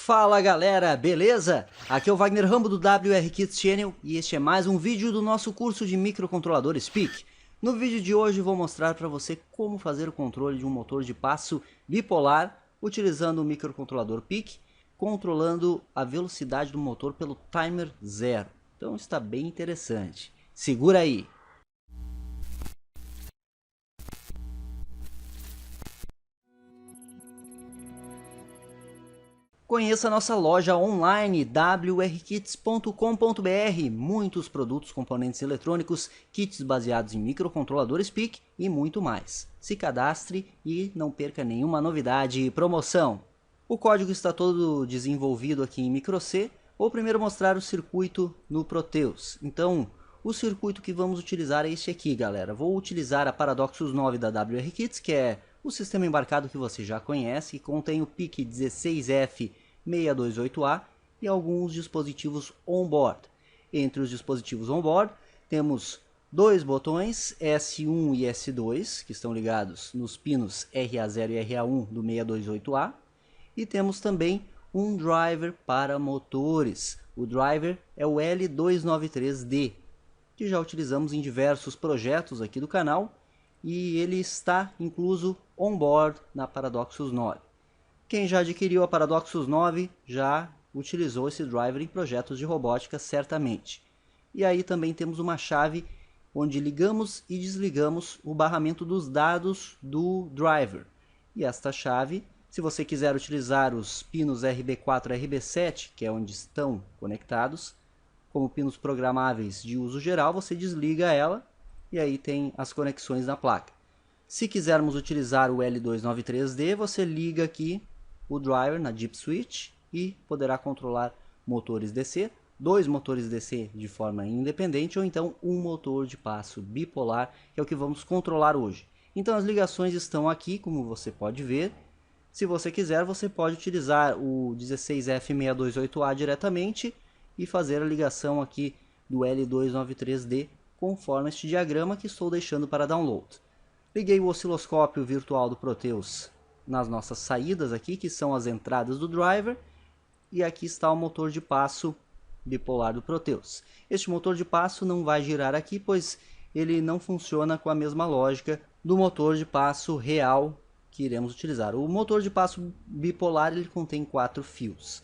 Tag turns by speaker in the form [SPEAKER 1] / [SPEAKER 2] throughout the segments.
[SPEAKER 1] Fala galera, beleza? Aqui é o Wagner Rambo do WR Kids Channel e este é mais um vídeo do nosso curso de microcontroladores PIC. No vídeo de hoje vou mostrar para você como fazer o controle de um motor de passo bipolar utilizando o microcontrolador PIC, controlando a velocidade do motor pelo timer 0. Então está bem interessante. Segura aí! Conheça a nossa loja online wrkits.com.br, muitos produtos, componentes eletrônicos, kits baseados em microcontroladores PIC e muito mais. Se cadastre e não perca nenhuma novidade e promoção. O código está todo desenvolvido aqui em microC. Vou primeiro mostrar o circuito no Proteus. Então, o circuito que vamos utilizar é este aqui, galera. Vou utilizar a Paradoxus 9 da WRKits, que é o sistema embarcado que você já conhece, que contém o PIC 16F628A e alguns dispositivos on-board. Entre os dispositivos on-board, temos dois botões S1 e S2, que estão ligados nos pinos RA0 e RA1 do 628A, e temos também um driver para motores. O driver é o L293D, que já utilizamos em diversos projetos aqui do canal, e ele está incluso on-board na Paradoxus 9. Quem já adquiriu a Paradoxus 9 já utilizou esse driver em projetos de robótica certamente. E aí também temos uma chave onde ligamos e desligamos o barramento dos dados do driver. E esta chave, se você quiser utilizar os pinos RB4 e RB7, que é onde estão conectados, como pinos programáveis de uso geral, você desliga ela e aí tem as conexões na placa. Se quisermos utilizar o L293D, você liga aqui o driver na Deep Switch e poderá controlar motores DC, dois motores DC de forma independente ou então um motor de passo bipolar, que é o que vamos controlar hoje. Então as ligações estão aqui, como você pode ver. Se você quiser, você pode utilizar o 16F628A diretamente e fazer a ligação aqui do L293D conforme este diagrama que estou deixando para download. Liguei o osciloscópio virtual do Proteus nas nossas saídas aqui, que são as entradas do driver, e aqui está o motor de passo bipolar do Proteus. Este motor de passo não vai girar aqui, pois ele não funciona com a mesma lógica do motor de passo real que iremos utilizar. O motor de passo bipolar ele contém 4 fios.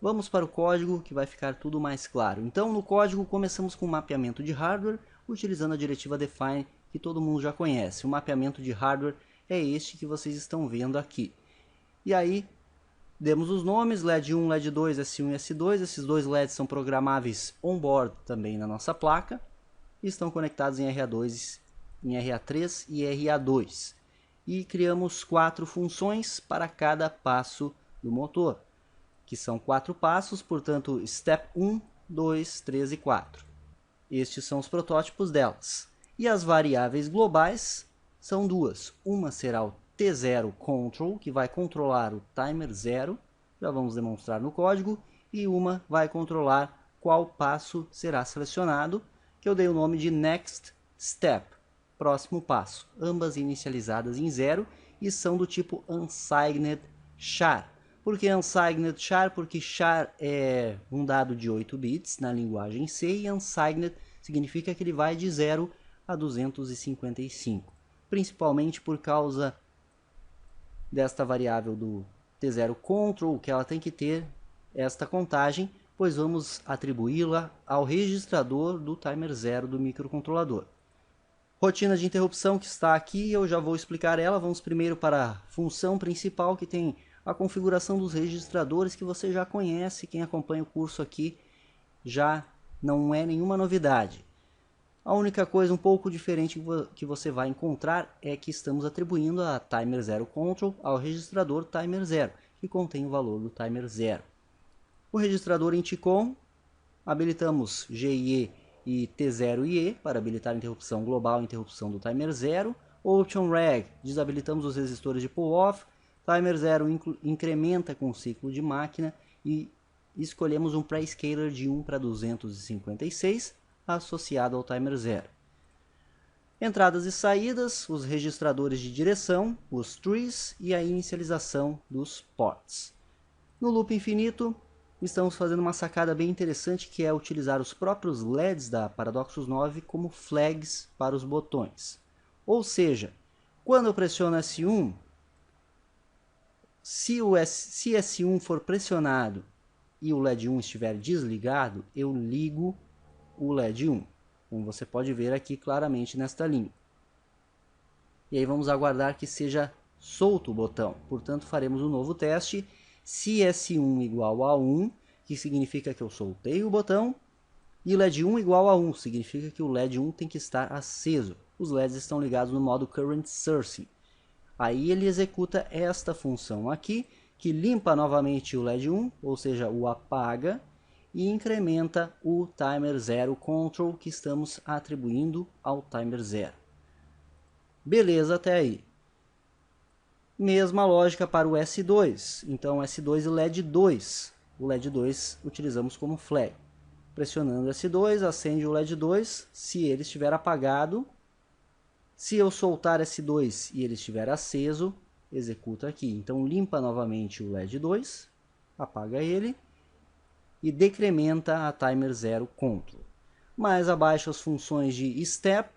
[SPEAKER 1] Vamos para o código que vai ficar tudo mais claro. Então no código começamos com mapeamento de hardware, utilizando a diretiva define que todo mundo já conhece. O mapeamento de hardware é este que vocês estão vendo aqui. E aí demos os nomes, LED 1, LED 2, S1 e S2. Esses dois LEDs são programáveis on-board também na nossa placa. E estão conectados em RA2, em RA3 e RA2. E criamos 4 funções para cada passo do motor, que são 4 passos, portanto, Step 1, 2, 3 e 4. Estes são os protótipos delas. E as variáveis globais são duas. Uma será o T0 Control, que vai controlar o timer 0, já vamos demonstrar no código, e uma vai controlar qual passo será selecionado, que eu dei o nome de Next Step, próximo passo. Ambas inicializadas em 0 e são do tipo Unsigned Char. Por que Unsigned Char? Porque Char é um dado de 8 bits na linguagem C e Unsigned significa que ele vai de 0 a 255. Principalmente por causa desta variável do T0 Control, que ela tem que ter esta contagem, pois vamos atribuí-la ao registrador do timer 0 do microcontrolador. Rotina de interrupção que está aqui, eu já vou explicar ela. Vamos primeiro para a função principal, que tem a configuração dos registradores que você já conhece. Quem acompanha o curso aqui já não é nenhuma novidade. A única coisa um pouco diferente que você vai encontrar é que estamos atribuindo a Timer 0 Control ao registrador Timer 0, que contém o valor do Timer 0. O registrador Inticom, habilitamos GIE e T0IE para habilitar a interrupção global e interrupção do Timer 0. Option Reg, desabilitamos os resistores de pull-off. Timer 0 incrementa com o ciclo de máquina e escolhemos um pré-scaler de 1 para 256 associado ao Timer 0. Entradas e saídas, os registradores de direção, os trees e a inicialização dos ports. No loop infinito, estamos fazendo uma sacada bem interessante, que é utilizar os próprios LEDs da Paradoxus 9 como flags para os botões. Ou seja, quando eu pressiono S1, se S1 for pressionado e o LED 1 estiver desligado, eu ligo o LED 1, como você pode ver aqui claramente nesta linha. E aí vamos aguardar que seja solto o botão. Portanto, faremos um novo teste. Se S1 igual a 1, que significa que eu soltei o botão, e LED 1 igual a 1, significa que o LED 1 tem que estar aceso. Os LEDs estão ligados no modo Current Sourcing. Aí ele executa esta função aqui, que limpa novamente o LED 1, ou seja, o apaga, e incrementa o Timer 0 Control que estamos atribuindo ao Timer 0. Beleza até aí. Mesma lógica para o S2. Então S2 e LED 2. O LED 2 utilizamos como flag. Pressionando S2, acende o LED 2. Se ele estiver apagado, se eu soltar S2 e ele estiver aceso, executa aqui. Então limpa novamente o LED 2, apaga ele e decrementa a Timer 0 Control. Mais abaixo as funções de Step,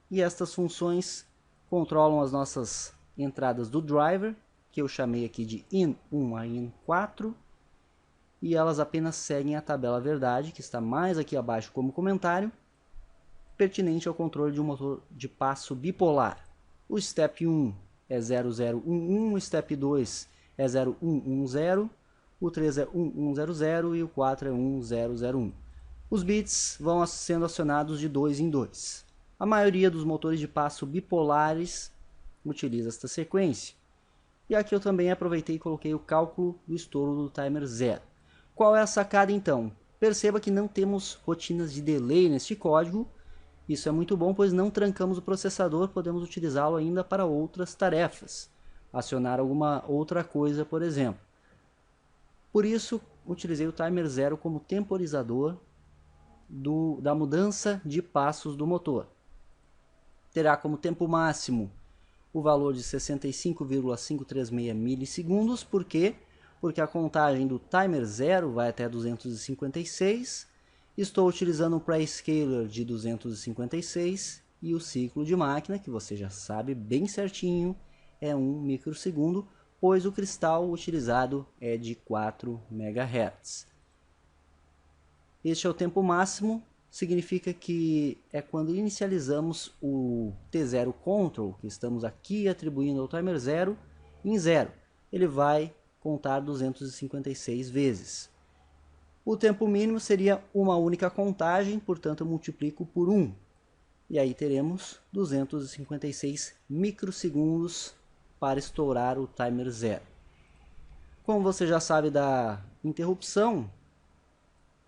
[SPEAKER 1] e estas funções controlam as nossas entradas do driver, que eu chamei aqui de IN1 a IN4, e elas apenas seguem a tabela verdade, que está mais aqui abaixo como comentário, pertinente ao controle de um motor de passo bipolar. O Step 1 é 0011, o Step 2 é 0110, o 3 é 1100 e o 4 é 1001. Os bits vão sendo acionados de 2 em 2. A maioria dos motores de passo bipolares utiliza esta sequência. E aqui eu também aproveitei e coloquei o cálculo do estouro do Timer 0. Qual é a sacada então? Perceba que não temos rotinas de delay neste código. Isso é muito bom, pois não trancamos o processador, podemos utilizá-lo ainda para outras tarefas. Acionar alguma outra coisa, por exemplo. Por isso, utilizei o Timer 0 como temporizador da mudança de passos do motor. Terá como tempo máximo o valor de 65,536 milissegundos. Por quê? Porque a contagem do Timer 0 vai até 256. Estou utilizando um Prescaler de 256 e o ciclo de máquina, que você já sabe bem certinho, é 1 microsegundo, pois o cristal utilizado é de 4 MHz. Este é o tempo máximo, significa que é quando inicializamos o T0 Control, que estamos aqui atribuindo ao Timer 0, em 0. Ele vai contar 256 vezes. O tempo mínimo seria uma única contagem, portanto eu multiplico por 1. E aí teremos 256 microsegundos para estourar o Timer 0. Como você já sabe da interrupção,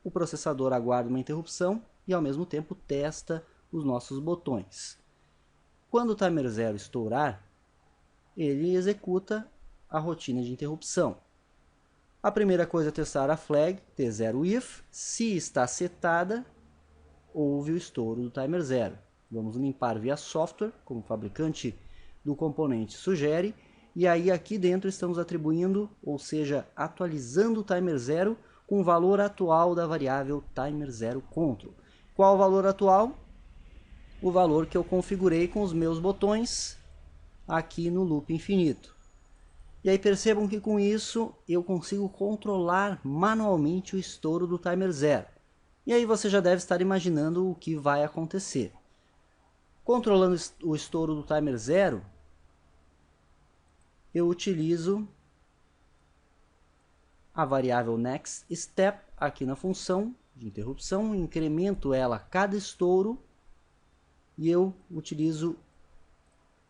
[SPEAKER 1] o processador aguarda uma interrupção e ao mesmo tempo testa os nossos botões. Quando o Timer 0 estourar, ele executa a rotina de interrupção. A primeira coisa é testar a flag T0if. Se está setada, houve o estouro do Timer 0. Vamos limpar via software, como o fabricante do componente sugere. E aí aqui dentro estamos atribuindo, ou seja, atualizando o Timer 0 com o valor atual da variável Timer 0 Control. Qual o valor atual? O valor que eu configurei com os meus botões aqui no loop infinito. E aí percebam que com isso eu consigo controlar manualmente o estouro do Timer 0. E aí você já deve estar imaginando o que vai acontecer. Controlando o estouro do Timer 0, eu utilizo a variável NextStep aqui na função de interrupção, incremento ela a cada estouro e eu utilizo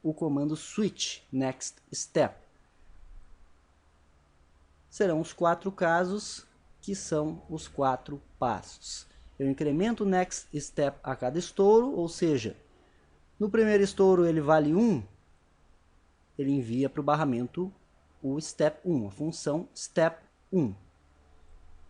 [SPEAKER 1] o comando switch NextStep. Serão os 4 casos, que são os 4 passos. Eu incremento o next step a cada estouro, ou seja, no primeiro estouro ele vale 1, ele envia para o barramento o step 1, a função step 1.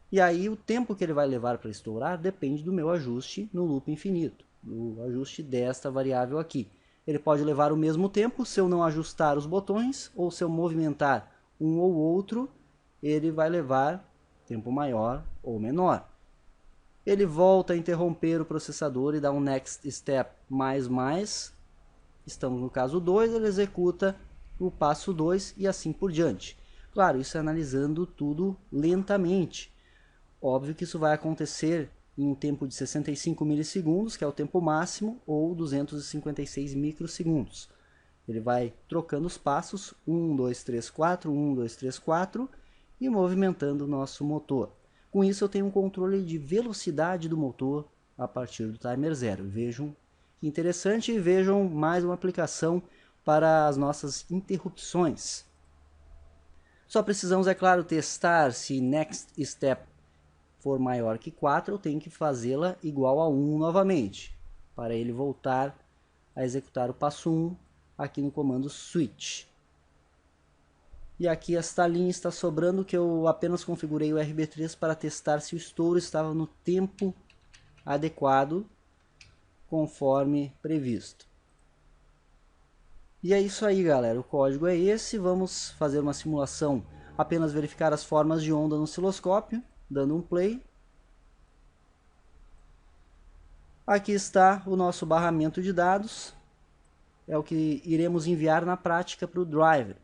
[SPEAKER 1] E aí o tempo que ele vai levar para estourar depende do meu ajuste no loop infinito, do ajuste desta variável aqui. Ele pode levar o mesmo tempo se eu não ajustar os botões, ou se eu movimentar um ou outro, ele vai levar tempo maior ou menor. Ele volta a interromper o processador e dá um next step mais. Estamos no caso 2, ele executa o passo 2 e assim por diante. Claro, isso é analisando tudo lentamente. Óbvio que isso vai acontecer em um tempo de 65 milissegundos, que é o tempo máximo, ou 256 microsegundos. Ele vai trocando os passos, 1, 2, 3, 4, 1, 2, 3, 4, e movimentando o nosso motor. Com isso eu tenho um controle de velocidade do motor a partir do timer 0. Vejam que interessante e vejam mais uma aplicação para as nossas interrupções. Só precisamos, é claro, testar se next step for maior que 4, eu tenho que fazê-la igual a 1 novamente, para ele voltar a executar o passo 1 aqui no comando switch. E aqui esta linha está sobrando, que eu apenas configurei o RB3 para testar se o estouro estava no tempo adequado, conforme previsto. E é isso aí, galera, o código é esse. Vamos fazer uma simulação, apenas verificar as formas de onda no osciloscópio, dando um play. Aqui está o nosso barramento de dados, é o que iremos enviar na prática para o driver.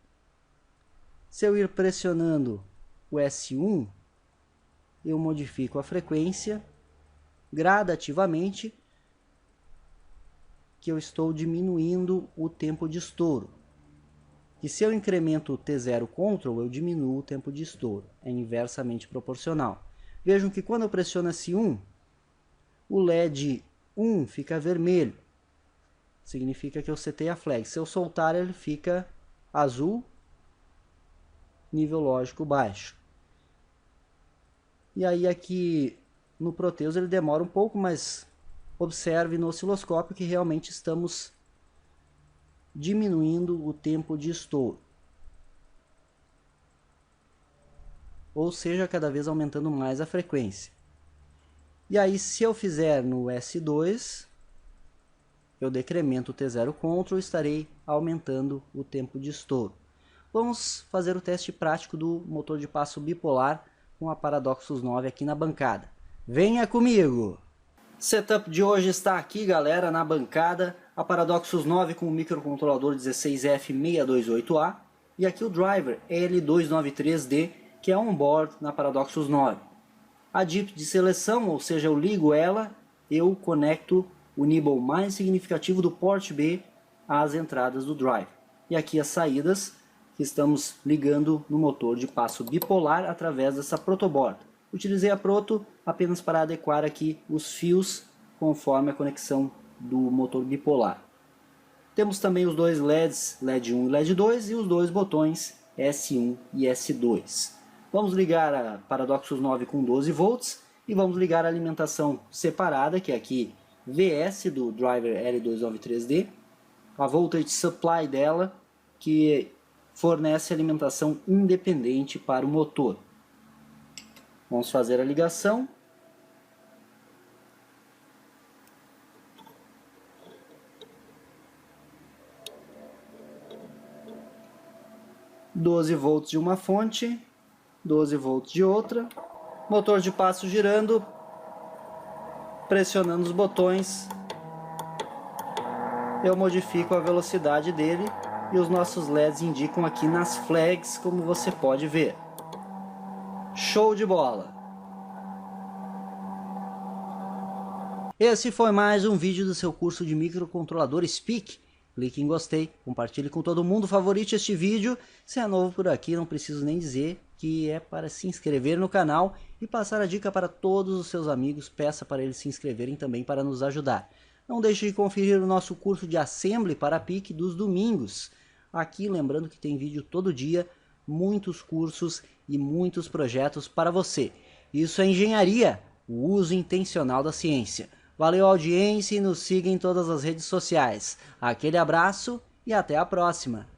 [SPEAKER 1] Se eu ir pressionando o S1, eu modifico a frequência gradativamente, que eu estou diminuindo o tempo de estouro. E se eu incremento o T0 Control, eu diminuo o tempo de estouro. É inversamente proporcional. Vejam que quando eu pressiono S1, o LED 1 fica vermelho. Significa que eu setei a flag. Se eu soltar, ele fica azul, nível lógico baixo. E aí aqui no Proteus ele demora um pouco, mas observe no osciloscópio que realmente estamos diminuindo o tempo de estouro. Ou seja, cada vez aumentando mais a frequência. E aí se eu fizer no S2, eu decremento o T0 Control, estarei aumentando o tempo de estouro. Vamos fazer o teste prático do motor de passo bipolar com a Paradoxus 9 aqui na bancada. Venha comigo! Setup de hoje está aqui, galera, na bancada. A Paradoxus 9 com o microcontrolador 16F628A. E aqui o driver L293D, que é on-board na Paradoxus 9. A DIP de seleção, ou seja, eu ligo ela, eu conecto o nibble mais significativo do port B às entradas do driver. E aqui as saídas que estamos ligando no motor de passo bipolar através dessa protoboard. Utilizei a proto apenas para adequar aqui os fios conforme a conexão do motor bipolar. Temos também os dois LEDs, LED 1 e LED 2, e os dois botões S1 e S2. Vamos ligar a Paradoxus 9 com 12 volts e vamos ligar a alimentação separada, que é aqui VS do driver L293D, a voltage supply dela, que fornece alimentação independente para o motor. Vamos fazer a ligação. (12 volts de uma fonte, 12 volts de outra, motor de passo girando, pressionando os botões, eu modifico a velocidade dele e os nossos LEDs indicam aqui nas flags, como você pode ver. Show de bola! Esse foi mais um vídeo do seu curso de microcontrolador Speak. Clique em gostei, compartilhe com todo mundo, favorite este vídeo. Se é novo por aqui, não preciso nem dizer que é para se inscrever no canal e passar a dica para todos os seus amigos. Peça para eles se inscreverem também para nos ajudar. Não deixe de conferir o nosso curso de Assembly para PIC dos domingos. Aqui, lembrando que tem vídeo todo dia, muitos cursos e muitos projetos para você. Isso é engenharia, o uso intencional da ciência. Valeu a audiência e nos siga em todas as redes sociais. Aquele abraço e até a próxima!